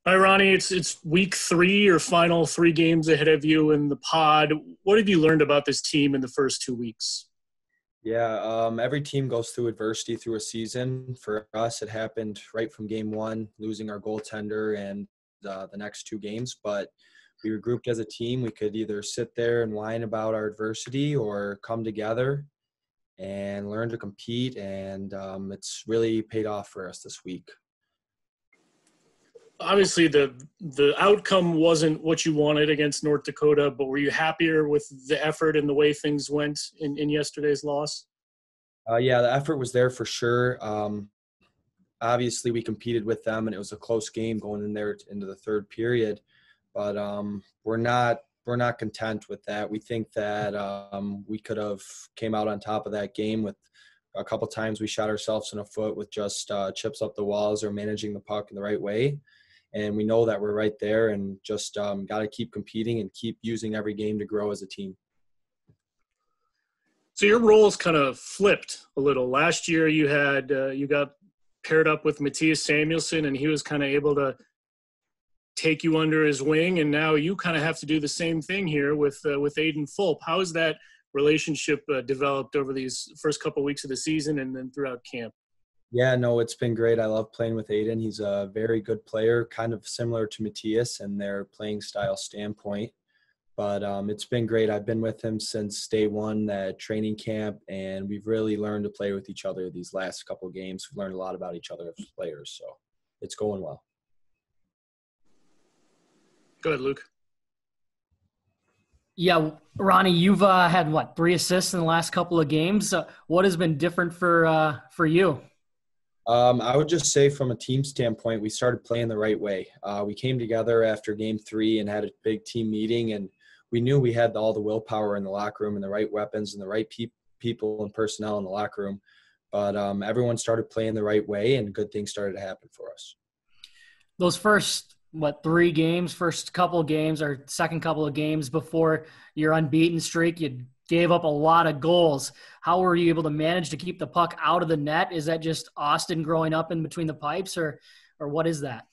Hi, Ronnie. It's week three, or final three games ahead of you in the pod. What have you learned about this team in the first 2 weeks? Yeah, every team goes through adversity through a season. For us, it happened right from game one, losing our goaltender and the next two games. But we regrouped as a team. We could either sit there and whine about our adversity or come together and learn to compete. And it's really paid off for us this week. Obviously, the outcome wasn't what you wanted against North Dakota, but were you happier with the effort and the way things went in yesterday's loss? Yeah, the effort was there for sure. Obviously, we competed with them, and it was a close game going in there into the third period. But we're not content with that. We think that we could have came out on top of that game. With a couple times we shot ourselves in the foot with just chips up the walls or managing the puck in the right way. And we know that we're right there, and just got to keep competing and keep using every game to grow as a team. So your roles kind of flipped a little. Last year, you got paired up with Matthias Samuelsson, and he was kind of able to take you under his wing, and now you kind of have to do the same thing here with Aiden Fulp. How has that relationship developed over these first couple of weeks of the season and then throughout camp? Yeah, no, it's been great. I love playing with Aiden. He's a very good player, kind of similar to Matthias in their playing style standpoint. But it's been great. I've been with him since day one at training camp, and we've really learned to play with each other these last couple of games. We've learned a lot about each other as players, so it's going well. Go ahead, Luke. Yeah, Ronnie, you've had what, 3 assists in the last couple of games. What has been different for you? I would just say from a team standpoint, we started playing the right way. We came together after game three and had a big team meeting, and we knew we had all the willpower in the locker room and the right weapons and the right people and personnel in the locker room. But everyone started playing the right way, and good things started to happen for us. Those first, what, 3 games, first couple of games or second couple of games before your unbeaten streak, you gave up a lot of goals. How were you able to manage to keep the puck out of the net? Is that just Austin growing up in between the pipes, or what is that?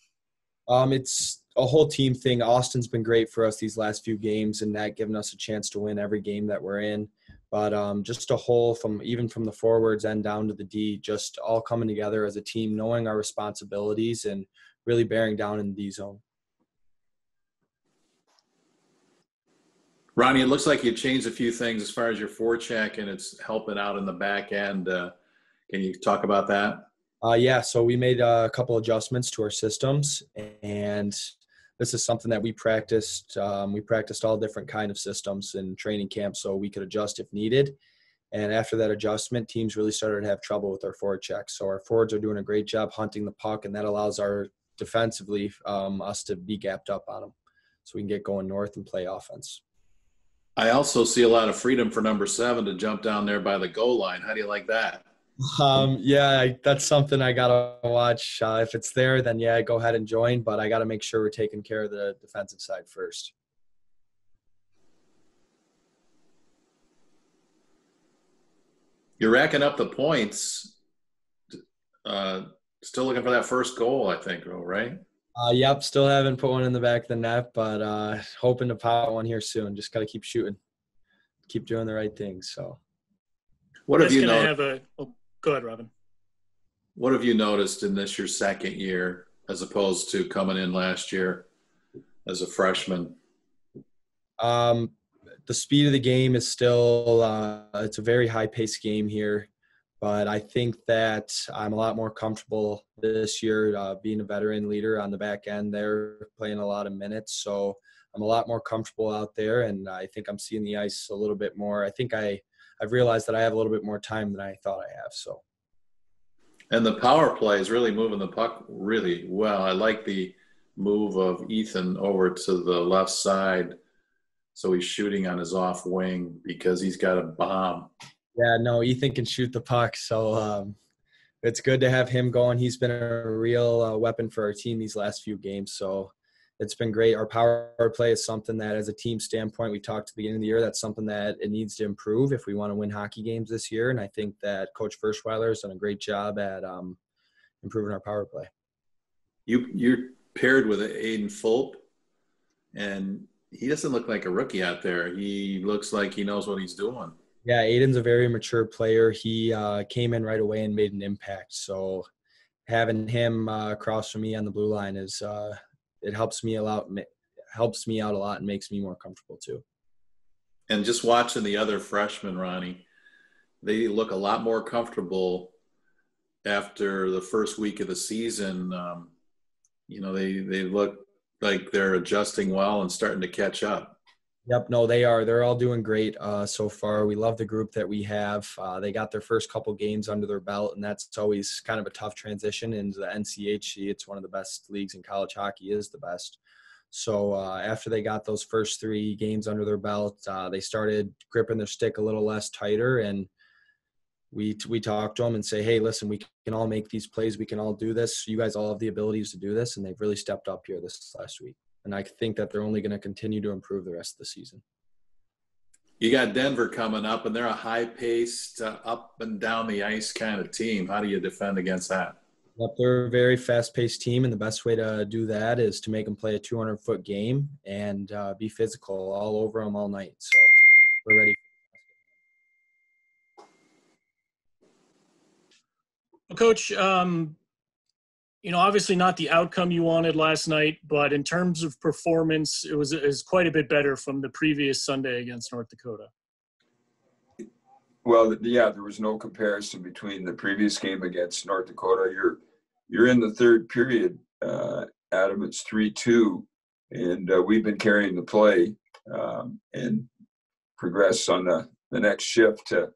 It's a whole team thing. Austin's been great for us these last few games, and that giving us a chance to win every game that we're in. But just a whole from the forwards and down to the D, just all coming together as a team, knowing our responsibilities and really bearing down in the D zone. Ronnie, it looks like you changed a few things as far as your forecheck, and it's helping out in the back end. Can you talk about that? Yeah, so we made a couple adjustments to our systems, and this is something that we practiced. We practiced all different kind of systems in training camp so we could adjust if needed. And after that adjustment, teams really started to have trouble with our forecheck. So our forwards are doing a great job hunting the puck, and that allows our defensively us to be gapped up on them so we can get going north and play offense. I also see a lot of freedom for number 7 to jump down there by the goal line. How do you like that? Yeah, that's something I gotta watch. If it's there, then yeah, go ahead and join. But I gotta make sure we're taking care of the defensive side first. You're racking up the points. Still looking for that first goal, I think, right? Yep, still haven't put one in the back of the net, but hoping to pop one here soon. Just gotta keep shooting, keep doing the right things. So, what have you noticed? Go ahead, Robin. What have you noticed in this your second year as opposed to coming in last year as a freshman? The speed of the game is still it's a very high-paced game here, but I think that I'm a lot more comfortable this year being a veteran leader on the back end there, playing a lot of minutes. So I'm a lot more comfortable out there, and I think I'm seeing the ice a little bit more. I think I've realized that I have a little bit more time than I thought I have. So. And the power play is really moving the puck really well. I like the move of Ethan over to the left side. So he's shooting on his off wing because he's got a bomb. Yeah, no, Ethan can shoot the puck. So it's good to have him going. He's been a real weapon for our team these last few games. So it's been great. Our power play is something that as a team standpoint, we talked at the beginning of the year, that's something that it needs to improve if we want to win hockey games this year. And I think that Coach Firschweiler has done a great job at improving our power play. You're paired with Aiden Fulp, and he doesn't look like a rookie out there. He looks like he knows what he's doing. Yeah, Aiden's a very mature player. He came in right away and made an impact. So having him across from me on the blue line is it helps me a lot. Helps me out a lot and makes me more comfortable too. And just watching the other freshmen, Ronnie, they look a lot more comfortable after the first week of the season. They look like they're adjusting well and starting to catch up. Yep, no, they are. They're all doing great so far. We love the group that we have. They got their first couple games under their belt, and that's always kind of a tough transition into the NCHC. It's one of the best leagues in college hockey, is the best. So after they got those first 3 games under their belt, they started gripping their stick a little less tighter, and we talk to them and say, hey, listen, we can all make these plays. We can all do this. You guys all have the abilities to do this, and they've really stepped up here this last week. And I think that they're only going to continue to improve the rest of the season. You got Denver coming up, and they're a high-paced, up and down the ice kind of team. How do you defend against that? Yep, they're a very fast-paced team, and the best way to do that is to make them play a 200-foot game and be physical all over them all night. So we're ready. Well, Coach, obviously not the outcome you wanted last night, but in terms of performance, it was quite a bit better from the previous Sunday against North Dakota. Well, yeah, there was no comparison between the previous game against North Dakota. You're in the third period, Adam. It's 3-2, and we've been carrying the play and progress on the next shift to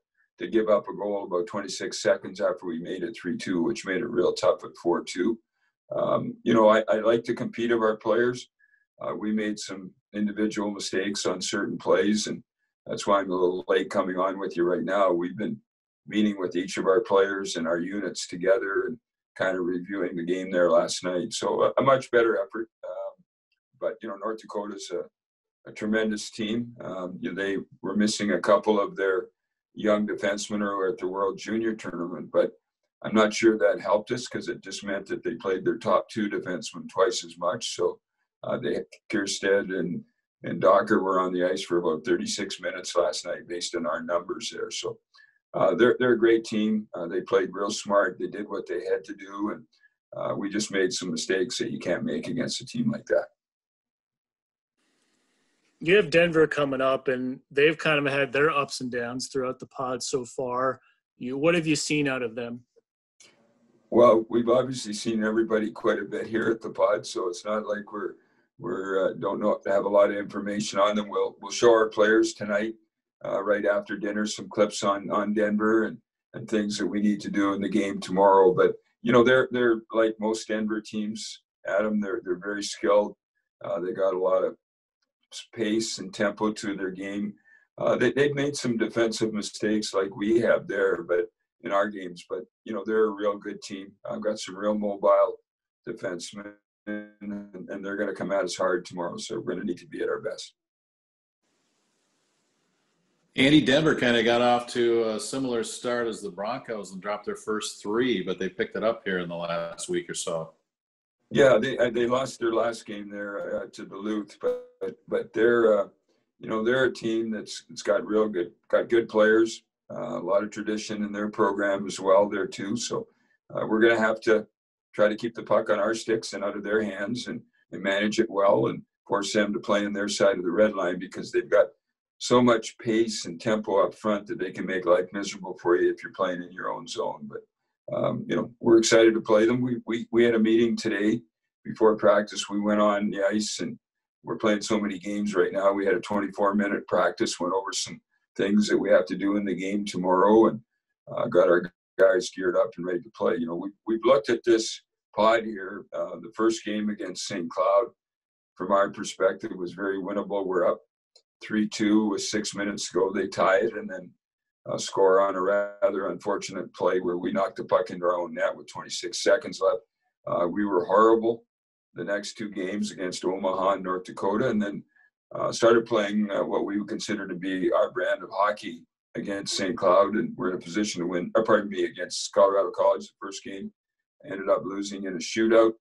give up a goal about 26 seconds after we made it 3-2, which made it real tough at 4-2. I like to compete of our players. We made some individual mistakes on certain plays, and that's why I'm a little late coming on with you right now. We've been meeting with each of our players and our units together and kind of reviewing the game there last night. So a much better effort. But North Dakota's a tremendous team. They were missing a couple of their young defensemen who were at the World Junior Tournament, but I'm not sure that helped us because it just meant that they played their top 2 defensemen twice as much. So Kierstead and Docker were on the ice for about 36 minutes last night based on our numbers there. So they're a great team. They played real smart. They did what they had to do, and we just made some mistakes that you can't make against a team like that. You have Denver coming up, and they've kind of had their ups and downs throughout the pod so far. What have you seen out of them? Well, we've obviously seen everybody quite a bit here at the pod, so it's not like we're don't know have a lot of information on them. We'll show our players tonight, right after dinner, some clips on Denver and things that we need to do in the game tomorrow. But they're like most Denver teams, Adam. They're very skilled. They got a lot of pace and tempo to their game. They've made some defensive mistakes like we have there, but in our games. But they're a real good team. I've got some real mobile defensemen, and they're going to come at us hard tomorrow. So we're going to need to be at our best. Andy, Denver kind of got off to a similar start as the Broncos and dropped their first 3, but they picked it up here in the last week or so. Yeah, they lost their last game there to Duluth, but they're they're a team that's got good players, a lot of tradition in their program as well there too. So we're going to have to try to keep the puck on our sticks and out of their hands and manage it well and force them to play on their side of the red line because they've got so much pace and tempo up front that they can make life miserable for you if you're playing in your own zone. But we're excited to play them. We had a meeting today before practice. We went on the ice, and we're playing so many games right now. We had a 24-minute practice, went over some things that we have to do in the game tomorrow, and got our guys geared up and ready to play. We've looked at this pod here. The first game against St. Cloud, from our perspective, was very winnable. We're up 3-2 with 6 minutes to go. They tie it, and then score on a rather unfortunate play where we knocked the puck into our own net with 26 seconds left. We were horrible the next 2 games against Omaha and North Dakota, and then started playing what we would consider to be our brand of hockey against St. Cloud, and we're in a position to win, against Colorado College the first game. Ended up losing in a shootout.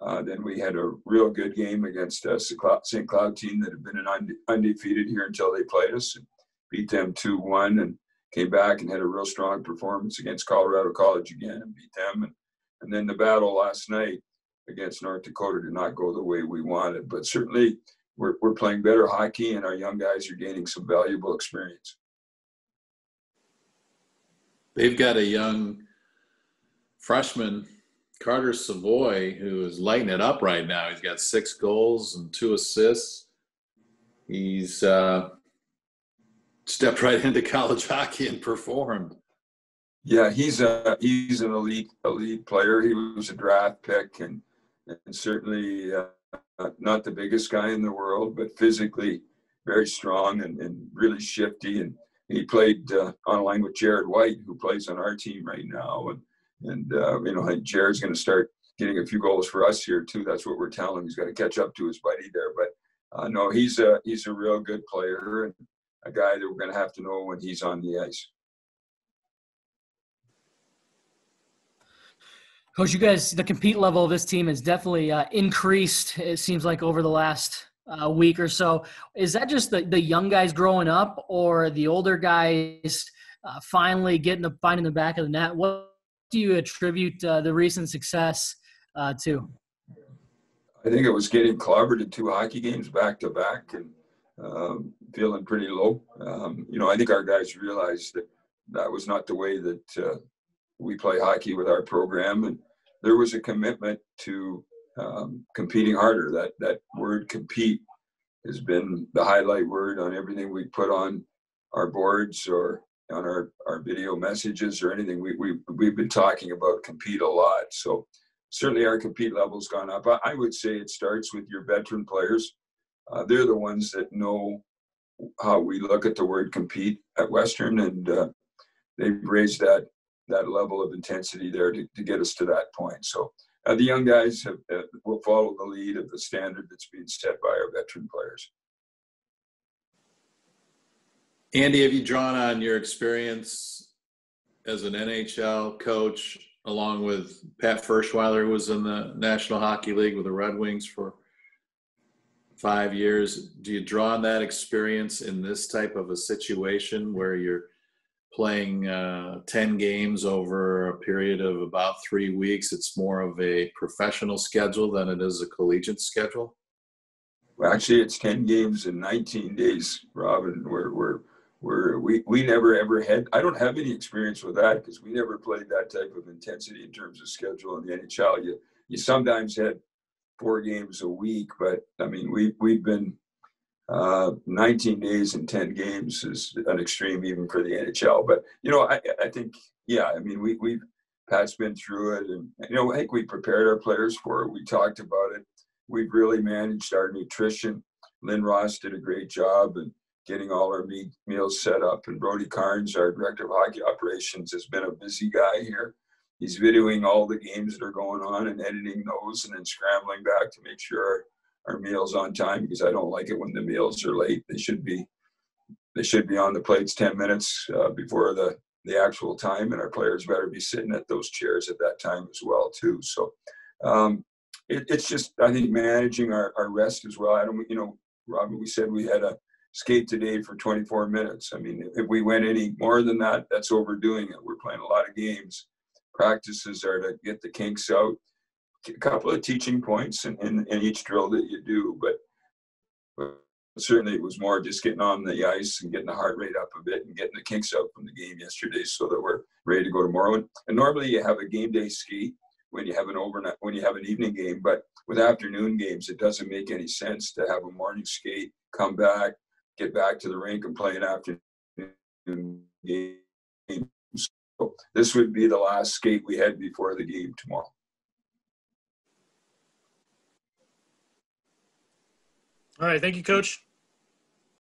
Then we had a real good game against St. Cloud team that had been undefeated here until they played us, and beat them 2-1, and came back and had a real strong performance against Colorado College again and beat them. And then the battle last night against North Dakota did not go the way we wanted. But certainly we're playing better hockey, and our young guys are gaining some valuable experience. They've got a young freshman, Carter Savoy, who is lighting it up right now. He's got 6 goals and 2 assists. He's stepped right into college hockey and performed. Yeah, he's an elite player. He was a draft pick, and certainly not the biggest guy in the world, but physically very strong and really shifty. And he played on a line with Jared White, who plays on our team right now. And you know, I think Jared's going to start getting a few goals for us here too. That's what we're telling him. He's got to catch up to his buddy there. But no, he's a real good player and a guy that we're going to have to know when he's on the ice. Coach, you guys, the compete level of this team has definitely increased, it seems like, over the last week or so. Is that just the young guys growing up, or the older guys finally finding the back of the net? What do you attribute the recent success to? I think it was getting clobbered in 2 hockey games back to back and feeling pretty low. You know, I think our guys realized that was not the way that we play hockey with our program, and there was a commitment to competing harder. That word compete has been the highlight word on everything we put on our boards or on our video messages or anything. We've been talking about compete a lot. So certainly our compete level's gone up. I would say it starts with your veteran players. They're the ones that know how we look at the word compete at Western, and they've raised that level of intensity there to get us to that point. So the young guys will follow the lead of the standard that's being set by our veteran players. Andy, have you drawn on your experience as an NHL coach, along with Pat Ferschweiler, who was in the National Hockey League with the Red Wings for 5 years? Do you draw on that experience in this type of a situation where you're playing 10 games over a period of about 3 weeks? It's more of a professional schedule than it is a collegiate schedule? Well, actually, it's 10 games in 19 days, Robin. We never ever had. I don't have any experience with that because we never played that type of intensity in terms of schedule in the NHL. You sometimes had 4 games a week, but I mean we've been 19 days and 10 games is an extreme even for the NHL. But you know, I think I mean we've Pat's been through it, and you know I think we prepared our players for it. We talked about it. We've really managed our nutrition. Lynn Ross did a great job and getting all our meals set up. And Brody Carnes, our director of hockey operations, has been a busy guy here. He's videoing all the games that are going on and editing those, and then scrambling back to make sure our meals on time, because I don't like it when the meals are late. They should be on the plates 10 minutes before the actual time, and our players better be sitting at those chairs at that time as well too. So it's just, I think, managing our rest as well. You know, Robin, we said we had a skate today for 24 minutes. I mean, if we went any more than that, that's overdoing it. We're playing a lot of games. Practices are to get the kinks out. A couple of teaching points in each drill that you do, but certainly it was more just getting on the ice and getting the heart rate up a bit and getting the kinks out from the game yesterday so that we're ready to go tomorrow. And normally you have a game day skate when you have an evening game, but with afternoon games, it doesn't make any sense to have a morning skate, come back, get back to the rink and play an afternoon game. So this would be the last skate we had before the game tomorrow. All right. Thank you, Coach.